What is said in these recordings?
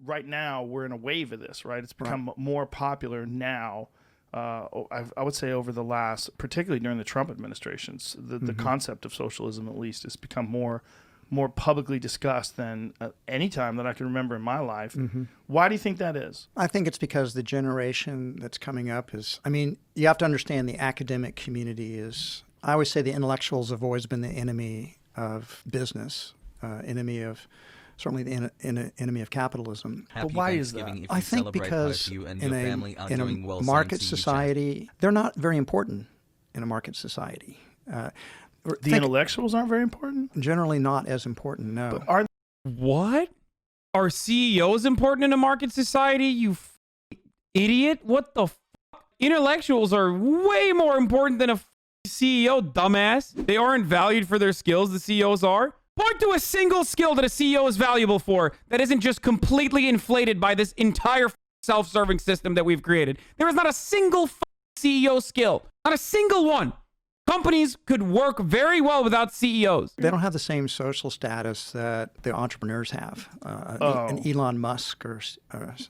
right now we're in a wave of this, right? It's become more popular now. I would say over the last, particularly during the Trump administrations, the concept of socialism at least has become more publicly discussed than any time that I can remember in my life. Why do you think that is? I think it's because the generation that's coming up is, I mean, you have to understand the academic community is, I always say the intellectuals have always been the enemy of business, enemy of, certainly the enemy of capitalism. But why is that? I think because in a market society, they're not very important in a market society. The intellectuals aren't very important? Generally not as important, no. But are What? Are CEOs important in a market society, you idiot? What the fuck? Intellectuals are way more important than a CEO, dumbass. They aren't valued for their skills, the CEOs are. Point to a single skill that a CEO is valuable for that isn't just completely inflated by this entire self-serving system that we've created. There is not a single CEO skill. Not a single one. Companies could work very well without CEOs. They don't have the same social status that the entrepreneurs have. An Elon Musk or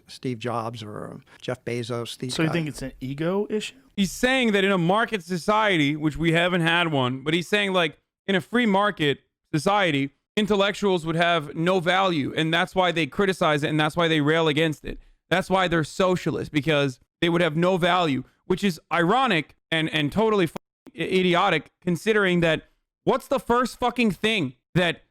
Steve Jobs or Jeff Bezos. So you think it's an ego issue? He's saying that in a market society, which we haven't had one, but he's saying like in a free market society, intellectuals would have no value, and that's why they criticize it, and that's why they rail against it. That's why they're socialists, because they would have no value, which is ironic and totally idiotic, considering that what's the first fucking thing that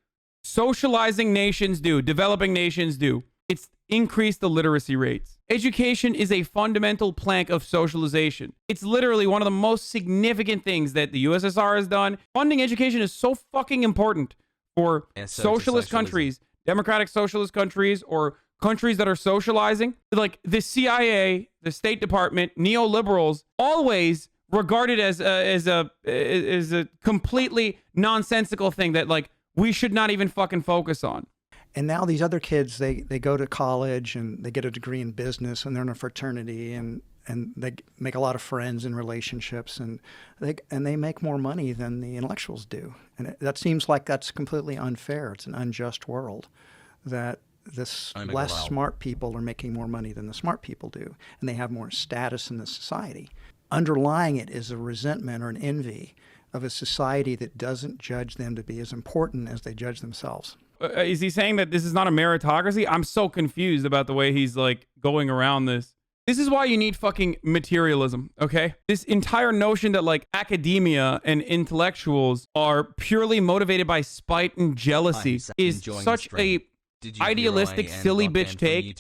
socializing nations do, developing nations do? It's increase the literacy rates. Education is a fundamental plank of socialization. It's literally one of the most significant things that the USSR has done. Funding education is so fucking important for socialist countries, democratic socialist countries, or countries that are socializing. Like the CIA, the State Department, neoliberals always regarded as a completely nonsensical thing that like we should not even fucking focus on. And now these other kids, they go to college and they get a degree in business and they're in a fraternity and they make a lot of friends and relationships and they make more money than the intellectuals do. And that seems like that's completely unfair. It's an unjust world that this less smart people are making more money than the smart people do, and they have more status in the society. Underlying it is a resentment or an envy of a society that doesn't judge them to be as important as they judge themselves. Is he saying that this is not a meritocracy? I'm so confused about the way he's like going around this. This is why you need fucking materialism, okay? This entire notion that like academia and intellectuals are purely motivated by spite and jealousy is such a idealistic, silly bitch take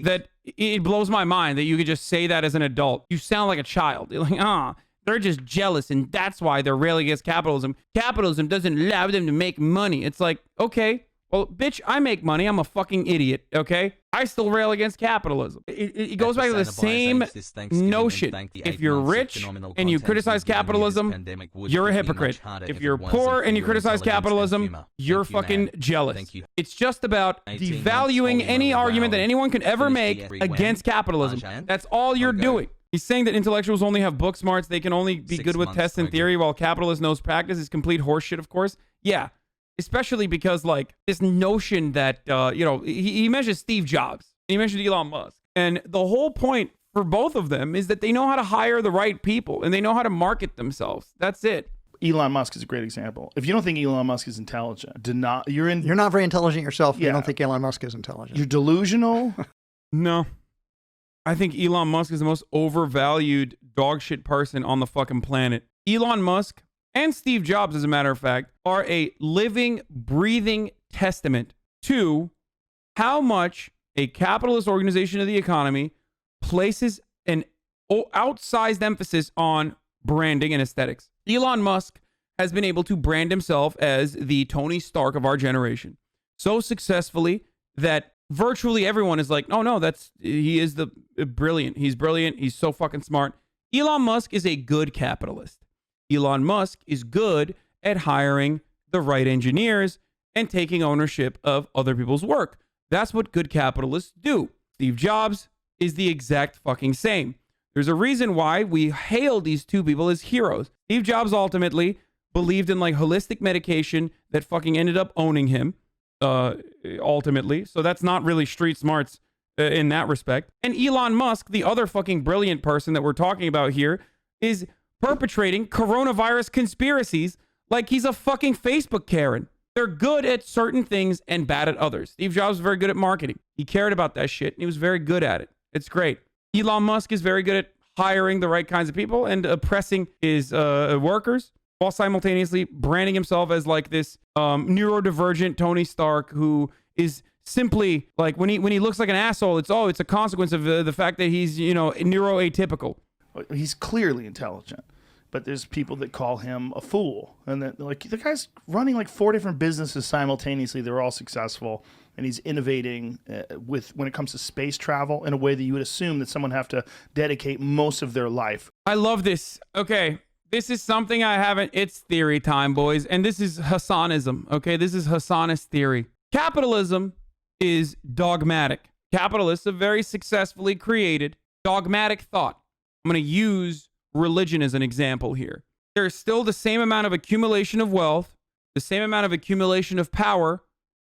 that it blows my mind that you could just say that as an adult. You sound like a child. You're like, they're just jealous, and that's why they're railing against capitalism. Capitalism doesn't allow them to make money. It's like, okay, well, bitch, I make money. I'm a fucking idiot, okay? I still rail against capitalism. It goes back to the same notion. If you're rich and you criticize capitalism, you're a hypocrite. If you're poor and you criticize capitalism, you're fucking jealous. It's just about devaluing any argument that anyone could ever make against capitalism. That's all you're doing. He's saying that intellectuals only have book smarts. They can only be good with tests and theory, while capitalists knows practice is complete horseshit, of course. Yeah. Especially because, like, this notion that, he mentions Steve Jobs. He mentioned Elon Musk. And the whole point for both of them is that they know how to hire the right people and they know how to market themselves. That's it. Elon Musk is a great example. If you don't think Elon Musk is intelligent, you're not very intelligent yourself. Yeah. You don't think Elon Musk is intelligent. You're delusional. No. I think Elon Musk is the most overvalued dogshit person on the fucking planet. Elon Musk and Steve Jobs, as a matter of fact, are a living, breathing testament to how much a capitalist organization of the economy places an outsized emphasis on branding and aesthetics. Elon Musk has been able to brand himself as the Tony Stark of our generation so successfully that virtually everyone is like, oh no, he is the brilliant. He's brilliant. He's so fucking smart. Elon Musk is a good capitalist. Elon Musk is good at hiring the right engineers and taking ownership of other people's work. That's what good capitalists do. Steve Jobs is the exact fucking same. There's a reason why we hail these two people as heroes. Steve Jobs ultimately believed in like holistic medication that fucking ended up owning him ultimately. So that's not really street smarts in that respect. And Elon Musk, the other fucking brilliant person that we're talking about here, is perpetrating coronavirus conspiracies like he's a fucking Facebook Karen. They're good at certain things and bad at others. Steve Jobs was very good at marketing. He cared about that shit and he was very good at it. It's great. Elon Musk is very good at hiring the right kinds of people and oppressing his workers while simultaneously branding himself as like this neurodivergent Tony Stark who is simply like when he looks like an asshole, it's a consequence of the fact that he's, neuroatypical. He's clearly intelligent, but there's people that call him a fool, and that like the guy's running like 4 different businesses simultaneously. They're all successful, and he's innovating when it comes to space travel in a way that you would assume that someone have to dedicate most of their life. I love this. Okay, this is something I haven't. It's theory time, boys, and this is Hasanism. Okay, this is Hasanist theory. Capitalism is dogmatic. Capitalists have very successfully created dogmatic thought. I'm going to use religion as an example here. There's still the same amount of accumulation of wealth, the same amount of accumulation of power,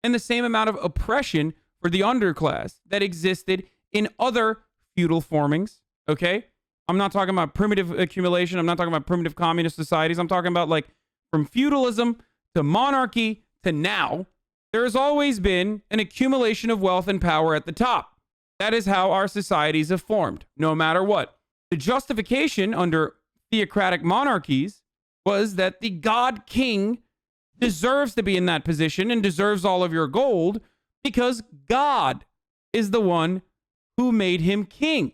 and the same amount of oppression for the underclass that existed in other feudal formings, okay? I'm not talking about primitive accumulation. I'm not talking about primitive communist societies. I'm talking about like from feudalism to monarchy to now, there has always been an accumulation of wealth and power at the top. That is how our societies have formed, no matter what. The justification under theocratic monarchies was that the god king deserves to be in that position and deserves all of your gold because God is the one who made him king.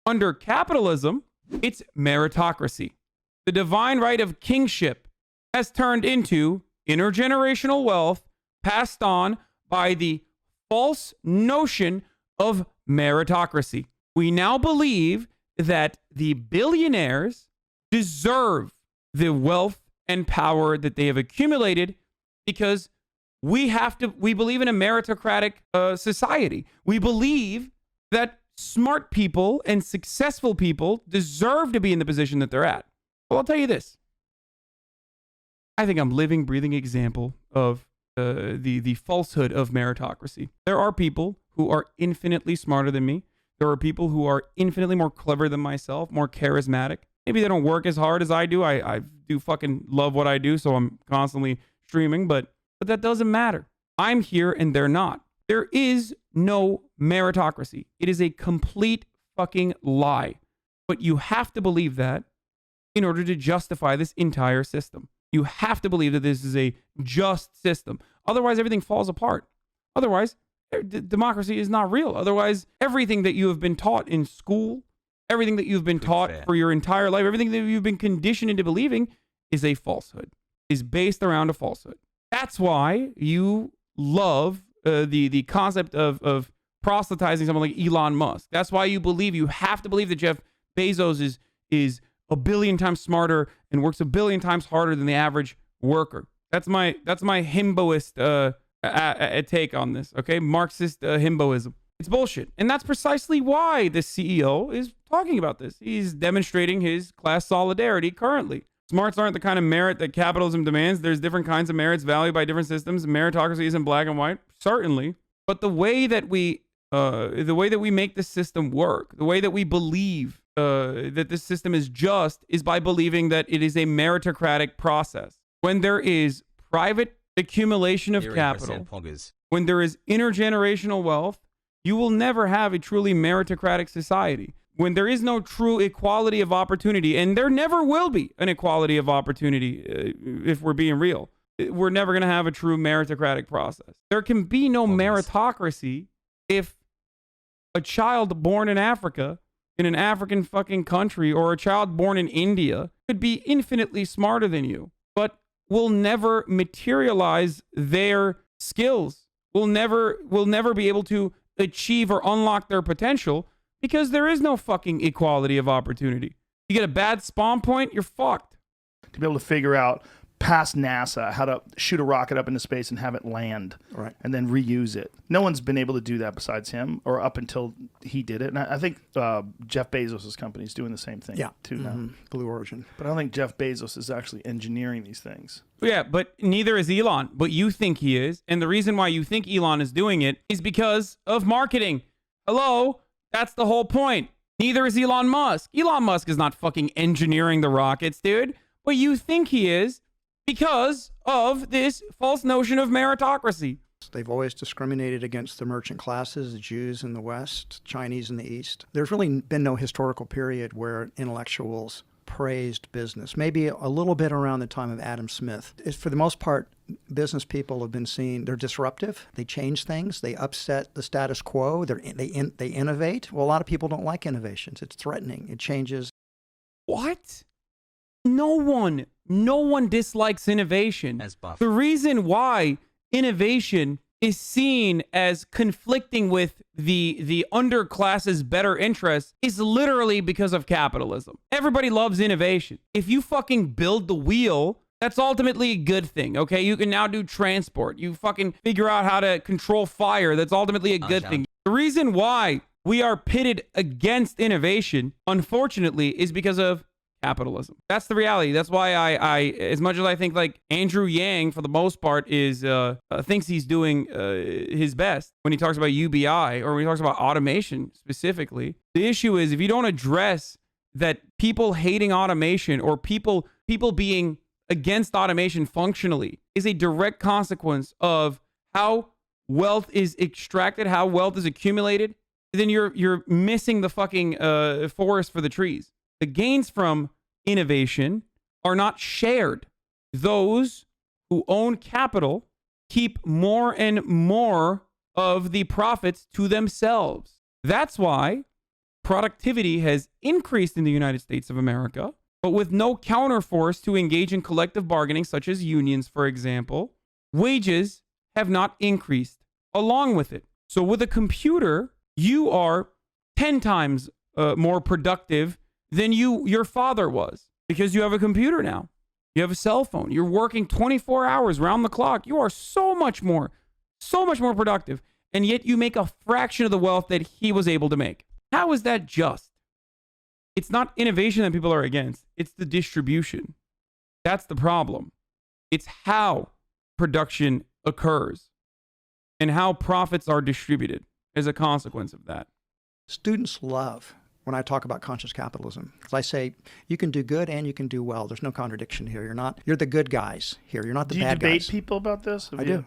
Under capitalism, it's meritocracy. The divine right of kingship has turned into intergenerational wealth passed on by the false notion of meritocracy. We now believe that the billionaires deserve the wealth and power that they have accumulated because we believe in a meritocratic society. We believe that smart people and successful people deserve to be in the position that they're at. Well, I'll tell you this. I think I'm living, breathing example of the falsehood of meritocracy. There are people who are infinitely smarter than me. There are people who are infinitely more clever than myself, more charismatic. Maybe they don't work as hard as I do. I do fucking love what I do, so I'm constantly streaming, but that doesn't matter. I'm here and they're not. There is no meritocracy. It is a complete fucking lie. But you have to believe that in order to justify this entire system. You have to believe that this is a just system. Otherwise, everything falls apart. Otherwise, democracy is not real. Otherwise, everything that you have been taught in school, everything that you've been taught for your entire life, everything that you've been conditioned into believing is a falsehood, is based around a falsehood. That's why you love the concept of proselytizing someone like Elon Musk. That's why you have to believe that Jeff Bezos is a billion times smarter and works a billion times harder than the average worker. That's my himboist take on this, okay? Marxist himboism. It's bullshit. And that's precisely why the CEO is talking about this. He's demonstrating his class solidarity currently. Smarts aren't the kind of merit that capitalism demands. There's different kinds of merits valued by different systems. Meritocracy isn't black and white, certainly. But the way that we make the system work, the way that we believe that this system is just, is by believing that it is a meritocratic process. When there is private accumulation of capital, when there is intergenerational wealth, you will never have a truly meritocratic society. When there is no true equality of opportunity, and there never will be an equality of opportunity, if we're being real, we're never going to have a true meritocratic process. There can be no meritocracy if a child born in Africa, in an African fucking country, or a child born in India could be infinitely smarter than you, but will never materialize their skills, will never be able to achieve or unlock their potential, because there is no fucking equality of opportunity. You get a bad spawn point, you're fucked. To be able to figure out past NASA how to shoot a rocket up into space and have it land, right, and then reuse it. No one's been able to do that besides him, or up until he did it. And I think Jeff Bezos' company is doing the same thing too now. Blue Origin. But I don't think Jeff Bezos is actually engineering these things. Yeah, but neither is Elon. But you think he is. And the reason why you think Elon is doing it is because of marketing. Hello? That's the whole point. Neither is Elon Musk. Elon Musk is not fucking engineering the rockets, dude. But you think he is because of this false notion of meritocracy. They've always discriminated against the merchant classes, the Jews in the West, Chinese in the East. There's really been no historical period where intellectuals praised business. Maybe a little bit around the time of Adam Smith. For the most part, business people have been seen, they're disruptive. They change things. They upset the status quo. They innovate. Well, a lot of people don't like innovations. It's threatening. It changes. What? No one dislikes innovation. The reason why innovation is seen as conflicting with the underclass's better interests is literally because of capitalism. Everybody loves innovation. If you fucking build the wheel, that's ultimately a good thing, okay? You can now do transport. You fucking figure out how to control fire. That's ultimately a good thing. The reason why we are pitted against innovation, unfortunately, is because of capitalism. That's the reality. That's why I as much as I think like Andrew Yang for the most part is thinks he's doing his best when he talks about UBI or when he talks about automation specifically. The issue is if you don't address that people hating automation or people being against automation functionally is a direct consequence of how wealth is extracted, how wealth is accumulated, then you're missing the fucking forest for the trees. The gains from innovation are not shared. Those who own capital keep more and more of the profits to themselves. That's why productivity has increased in the United States of America, but with no counterforce to engage in collective bargaining, such as unions, for example, wages have not increased along with it. So with a computer, you are 10 times more productive than your father was because you have a computer now. You have a cell phone. You're working 24 hours round the clock. You are so much more productive. And yet you make a fraction of the wealth that he was able to make. How is that just? It's not innovation that people are against. It's the distribution. That's the problem. It's how production occurs and how profits are distributed as a consequence of that. Students love when I talk about conscious capitalism, because I say you can do good and you can do well. There's no contradiction here. You're the good guys here. You're not the bad guys. Do you debate people about this? I do.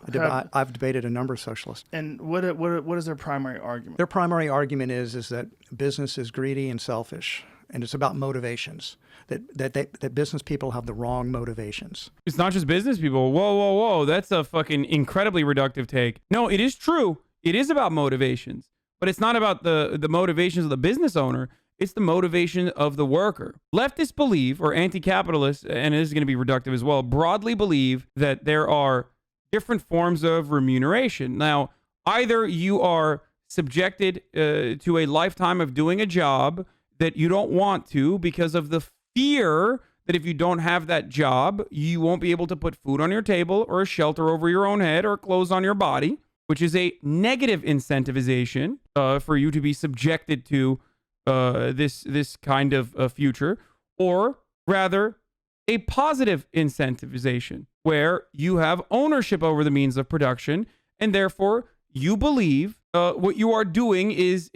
I've debated a number of socialists. And what is their primary argument? Their primary argument is that business is greedy and selfish, and it's about motivations. That business people have the wrong motivations. It's not just business people. Whoa. That's a fucking incredibly reductive take. No, it is true. It is about motivations. But it's not about the motivations of the business owner. It's the motivation of the worker. Leftists believe, or anti-capitalists, and it is going to be reductive as well, broadly believe that there are different forms of remuneration. Now, either you are subjected to a lifetime of doing a job that you don't want to because of the fear that if you don't have that job, you won't be able to put food on your table or a shelter over your own head or clothes on your body, which is a negative incentivization for you to be subjected to this kind of future, or rather a positive incentivization where you have ownership over the means of production, and therefore you believe what you are doing is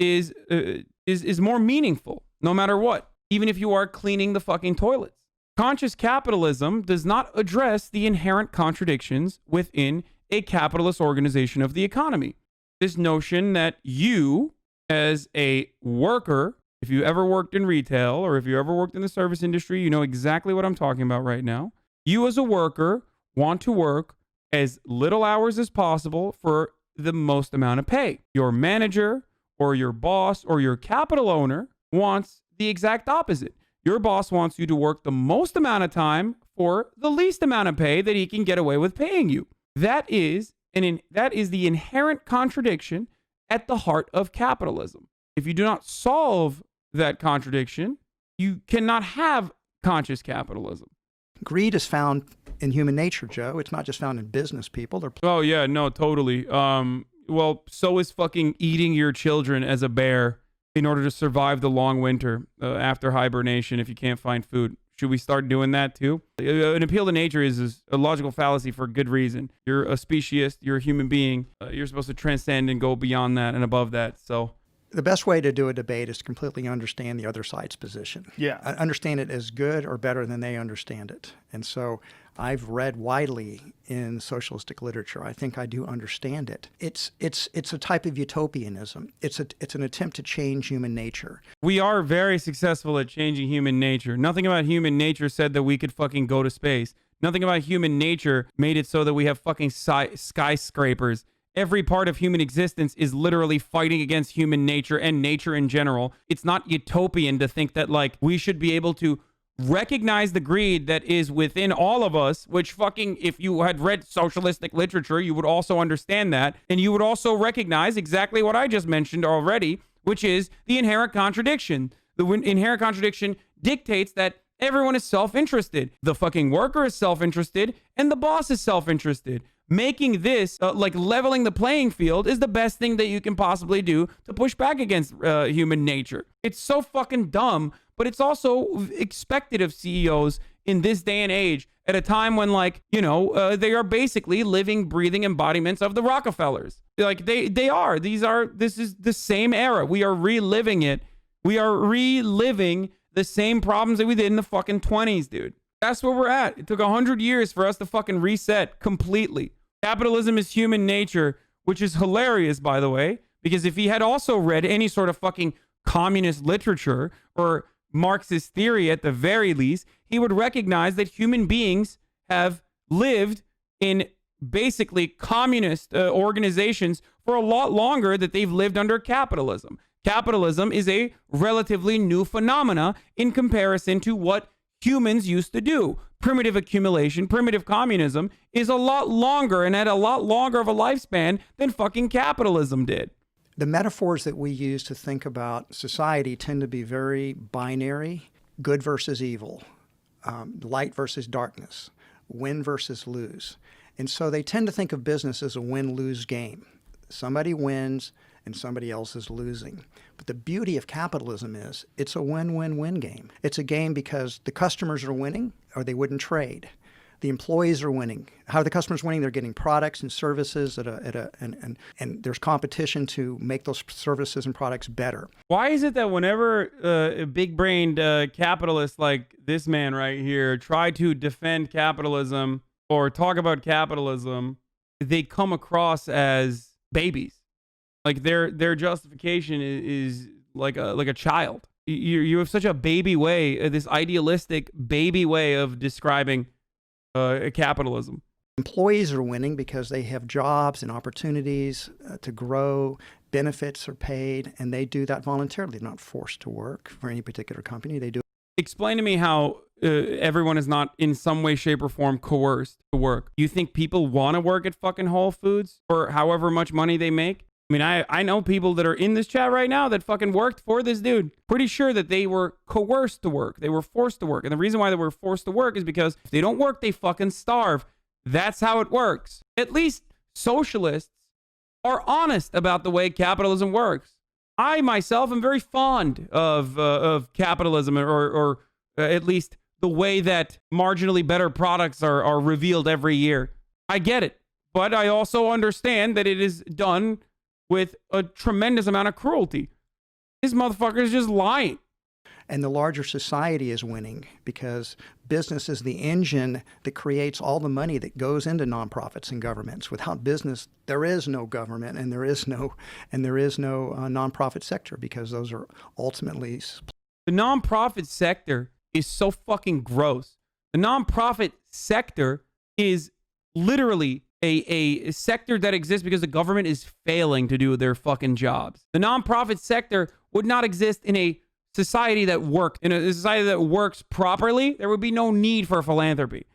more meaningful, no matter what, even if you are cleaning the fucking toilets. Conscious capitalism does not address the inherent contradictions within a capitalist organization of the economy. This notion that you, as a worker, if you ever worked in retail or if you ever worked in the service industry, you know exactly what I'm talking about right now. You as a worker want to work as little hours as possible for the most amount of pay. Your manager or your boss or your capital owner wants the exact opposite. Your boss wants you to work the most amount of time for the least amount of pay that he can get away with paying you. That is the inherent contradiction at the heart of capitalism. If you do not solve that contradiction, you cannot have conscious capitalism. Greed is found in human nature, Joe. It's not just found in business people. Oh yeah, no, totally. Well, so is fucking eating your children as a bear in order to survive the long winter after hibernation if you can't find food. Should we start doing that too? An appeal to nature is a logical fallacy for good reason. You're a speciesist. You're a human being. You're supposed to transcend and go beyond that and above that. So The best way to do a debate is to completely understand the other side's position. Yeah. Understand it as good or better than they understand it. And so I've read widely in socialistic literature. I think I do understand it. It's a type of utopianism. It's an attempt to change human nature. We are very successful at changing human nature. Nothing about human nature said that we could fucking go to space. Nothing about human nature made it so that we have fucking skyscrapers. Every part of human existence is literally fighting against human nature and nature in general. It's not utopian to think that, like, we should be able to recognize the greed that is within all of us, which fucking, if you had read socialistic literature, you would also understand that. And you would also recognize exactly what I just mentioned already, which is the inherent contradiction. The inherent contradiction dictates that everyone is self-interested. The fucking worker is self-interested and the boss is self-interested. Making this, like leveling the playing field, is the best thing that you can possibly do to push back against human nature. It's so fucking dumb, but it's also expected of CEOs in this day and age at a time when, like, you know, they are basically living, breathing embodiments of the Rockefellers. Like, they are. This is the same era. We are reliving it. We are reliving the same problems that we did in the fucking 20s, dude. That's where we're at. It took 100 years for us to fucking reset completely. Capitalism is human nature, which is hilarious, by the way, because if he had also read any sort of fucking communist literature or Marxist theory at the very least, he would recognize that human beings have lived in basically communist organizations for a lot longer than they've lived under capitalism. Capitalism is a relatively new phenomena in comparison to what humans used to do. Primitive accumulation, primitive communism is a lot longer and had a lot longer of a lifespan than fucking capitalism did. The metaphors that we use to think about society tend to be very binary: good versus evil, light versus darkness, win versus lose. And so they tend to think of business as a win-lose game. Somebody wins and somebody else is losing. But the beauty of capitalism is it's a win-win-win game. It's a game because the customers are winning or they wouldn't trade. The employees are winning. How are the customers winning? They're getting products and services and there's competition to make those services and products better. Why is it that whenever big-brained capitalists like this man right here try to defend capitalism or talk about capitalism, they come across as babies? Like their justification is like a child. You have such a baby way, this idealistic baby way of describing capitalism. Employees are winning because they have jobs and opportunities to grow. Benefits are paid, and they do that voluntarily. They're not forced to work for any particular company. They do. Explain to me how everyone is not in some way, shape, or form coerced to work. You think people want to work at fucking Whole Foods for however much money they make? I mean, I know people that are in this chat right now that fucking worked for this dude. Pretty sure that they were coerced to work. They were forced to work. And the reason why they were forced to work is because if they don't work, they fucking starve. That's how it works. At least socialists are honest about the way capitalism works. I myself am very fond of capitalism, or at least the way that marginally better products are revealed every year. I get it. But I also understand that it is done with a tremendous amount of cruelty. This motherfucker is just lying. And the larger society is winning because business is the engine that creates all the money that goes into nonprofits and governments. Without business, there is no government and there is no nonprofit sector, because those are ultimately... The nonprofit sector is so fucking gross. The nonprofit sector is literally a sector that exists because the government is failing to do their fucking jobs. The nonprofit sector would not exist in a society that worked. In a society that works properly, there would be no need for philanthropy.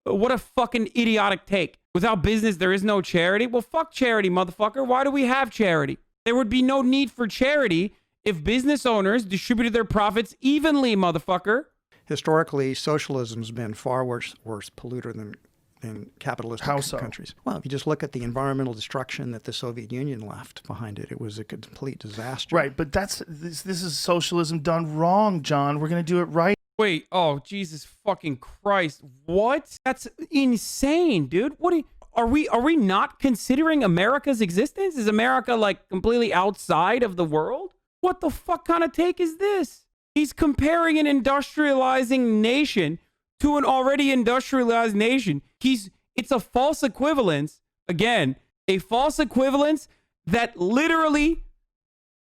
What a fucking idiotic take. Without business, there is no charity. Well, fuck charity, motherfucker. Why do we have charity? There would be no need for charity if business owners distributed their profits evenly, motherfucker. Historically, socialism's been far worse polluter than capitalistic countries. Well, if you just look at the environmental destruction that the Soviet Union left behind it, it was a complete disaster. Right, but this is socialism done wrong, John. We're going to do it right. Wait, oh, Jesus fucking Christ. What? That's insane, dude. What are we not considering America's existence? Is America like completely outside of the world? What the fuck kind of take is this? He's comparing an industrializing nation to an already industrialized nation. It's a false equivalence. Again, a false equivalence that literally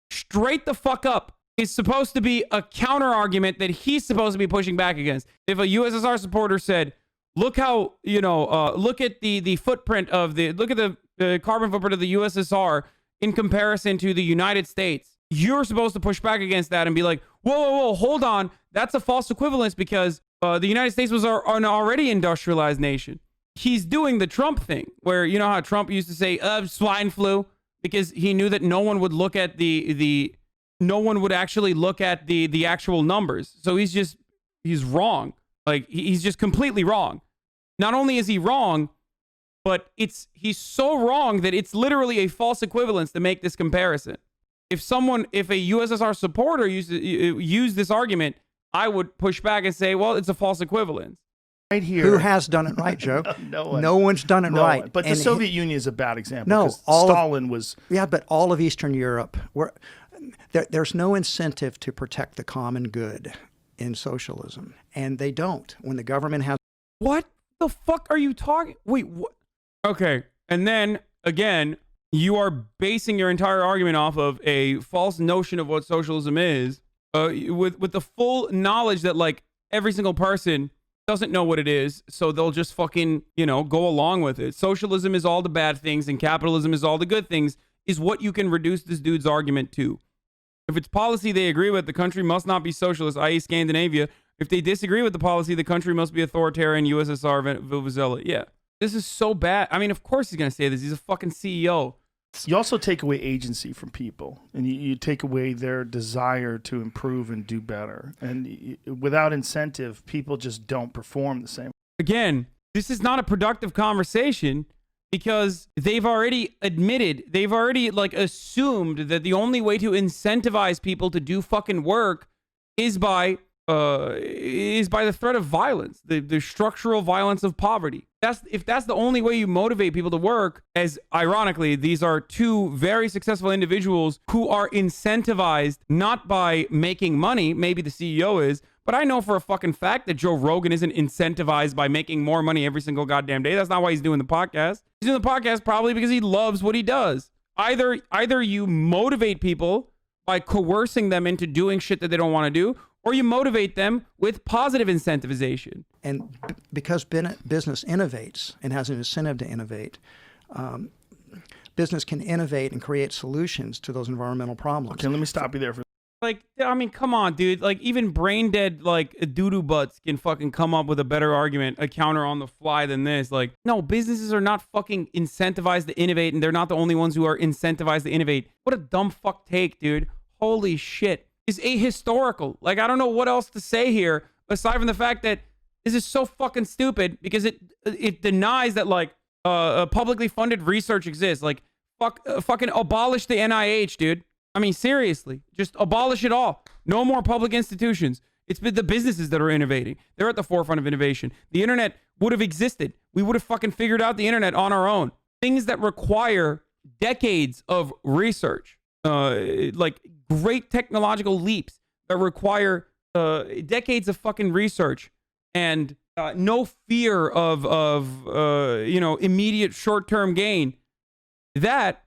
straight the fuck up is supposed to be a counter argument that he's supposed to be pushing back against. If a USSR supporter said, look how, look at the footprint of look at the carbon footprint of the USSR in comparison to the United States, you're supposed to push back against that and be like, whoa, hold on. That's a false equivalence because the United States was an already industrialized nation. He's doing the Trump thing where, you know how Trump used to say swine flu because he knew that no one would look at no one would actually look at the actual numbers. So he's wrong. Like he's just completely wrong. Not only is he wrong, but he's so wrong that it's literally a false equivalence to make this comparison. If a USSR supporter used this argument, I would push back and say, well, it's a false equivalence. Right here. Who has done it right, Joe? No one's done it right. But the Soviet Union is a bad example. No, Stalin was. Yeah, but all of Eastern Europe, there's no incentive to protect the common good in socialism, and they don't. When the government has. What the fuck are you talking? Wait, what? Okay, and then again, you are basing your entire argument off of a false notion of what socialism is, with the full knowledge that like every single person doesn't know what it is, so they'll just fucking, go along with it. Socialism is all the bad things and capitalism is all the good things, is what you can reduce this dude's argument to. If it's policy they agree with, the country must not be socialist, i.e. Scandinavia. If they disagree with the policy, the country must be authoritarian, USSR, Vuvuzela. Yeah. This is so bad. I mean, of course he's going to say this. He's a fucking CEO. You also take away agency from people, and you take away their desire to improve and do better. And without incentive, people just don't perform the same. Again, this is not a productive conversation because they've already assumed that the only way to incentivize people to do fucking work is by the threat of violence, the structural violence of poverty. If that's the only way you motivate people to work, as ironically, these are two very successful individuals who are incentivized not by making money, maybe the CEO is, but I know for a fucking fact that Joe Rogan isn't incentivized by making more money every single goddamn day. That's not why he's doing the podcast. He's doing the podcast probably because he loves what he does. Either you motivate people by coercing them into doing shit that they don't want to do, or you motivate them with positive incentivization. And because business innovates and has an incentive to innovate, business can innovate and create solutions to those environmental problems. Okay, let me stop you there for. Like, I mean, come on, dude. Like, even brain dead, like, doo-doo butts can fucking come up with a better argument, a counter on the fly than this. Like, no, businesses are not fucking incentivized to innovate, and they're not the only ones who are incentivized to innovate. What a dumb fuck take, dude. Holy shit. Is ahistorical. Like, I don't know what else to say here, aside from the fact that this is so fucking stupid because it denies that, like, publicly funded research exists. Like, fucking abolish the NIH, dude. I mean, seriously, just abolish it all. No more public institutions. It's been the businesses that are innovating. They're at the forefront of innovation. The internet would have existed. We would have fucking figured out the internet on our own. Things that require decades of research, like great technological leaps that require decades of fucking research and no fear of immediate short-term gain. That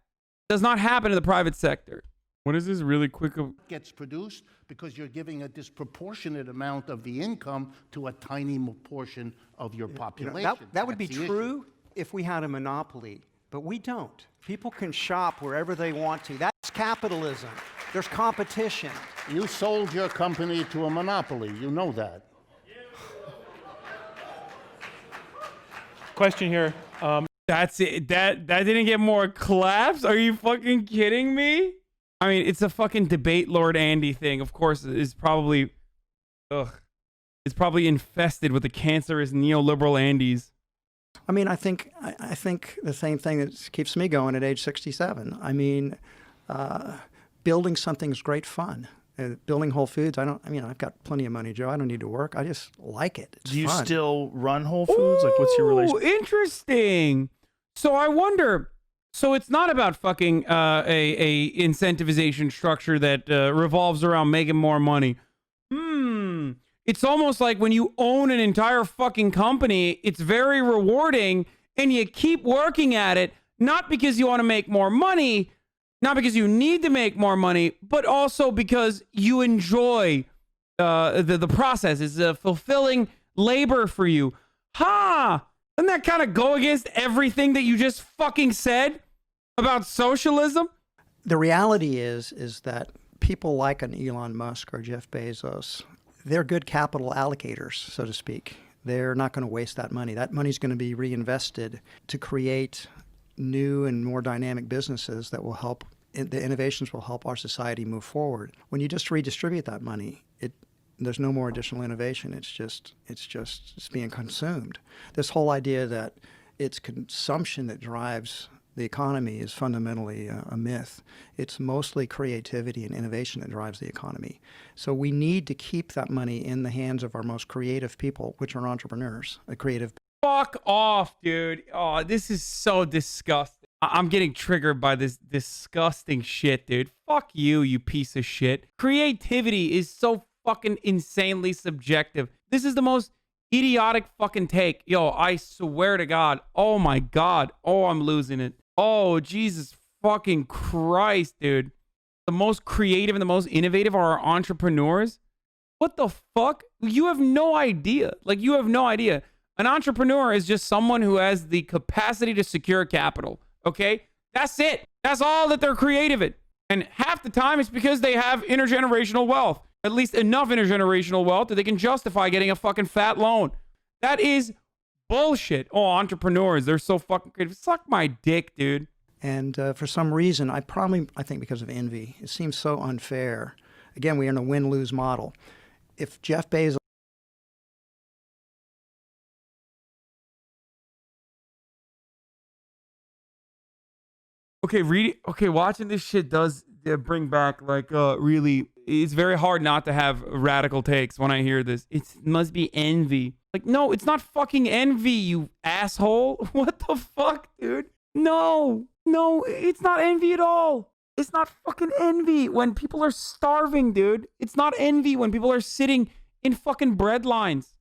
does not happen in the private sector. What is this really quick? Gets produced because you're giving a disproportionate amount of the income to a tiny portion of your population. That would be true if we had a monopoly, but we don't. People can shop wherever they want to. That's capitalism. There's competition. You sold your company to a monopoly. You know that. Question here. That's it. That didn't get more claps? Are you fucking kidding me? I mean, it's a fucking debate Lord Andy thing. Of course, it's probably infested with the cancerous neoliberal Andys. I mean, I think the same thing that keeps me going at age 67. I mean, building something is great fun. Building Whole Foods, I've got plenty of money, Joe. I don't need to work. I just like it. It's Do you fun. still run Whole Foods? Like, what's your relationship? Interesting. So I wonder. So it's not about fucking a incentivization structure that revolves around making more money. It's almost like when you own an entire fucking company, it's very rewarding and you keep working at it, not because you want to make more money, not because you need to make more money, but also because you enjoy the process. It's a fulfilling labor for you. Doesn't that kind of go against everything that you just fucking said about socialism? The reality is that people like an Elon Musk or Jeff Bezos, they're good capital allocators, so to speak. They're not going to waste that money. That money's going to be reinvested to create new and more dynamic businesses that will help, the innovations will help our society move forward. When you just redistribute that money, there's no more additional innovation. It's being consumed. This whole idea that it's consumption that drives the economy is fundamentally a myth. It's mostly creativity and innovation that drives the economy. So we need to keep that money in the hands of our most creative people, which are entrepreneurs, a creative. Fuck off, dude. Oh, this is so disgusting. I'm getting triggered by this disgusting shit, dude. Fuck you, you piece of shit. Creativity is so fucking insanely subjective. This is the most idiotic fucking take. Yo, I swear to God. Oh my God. Oh, I'm losing it. Oh, Jesus fucking Christ, dude. The most creative and the most innovative are our entrepreneurs? What the fuck? You have no idea. Like, you have no idea. An entrepreneur is just someone who has the capacity to secure capital, okay? That's it. That's all that they're creative at. And half the time it's because they have intergenerational wealth. At least enough intergenerational wealth that they can justify getting a fucking fat loan. That is bullshit. Oh, entrepreneurs, they're so fucking creative. Suck my dick, dude. And for some reason, I think because of envy, it seems so unfair. Again, we're in a win-lose model. If Jeff Bezos... Okay, watching this shit does bring back, like, really, it's very hard not to have radical takes when I hear this. It must be envy. Like, no, it's not fucking envy, you asshole. What the fuck, dude? No, it's not envy at all. It's not fucking envy when people are starving, dude. It's not envy when people are sitting in fucking bread lines.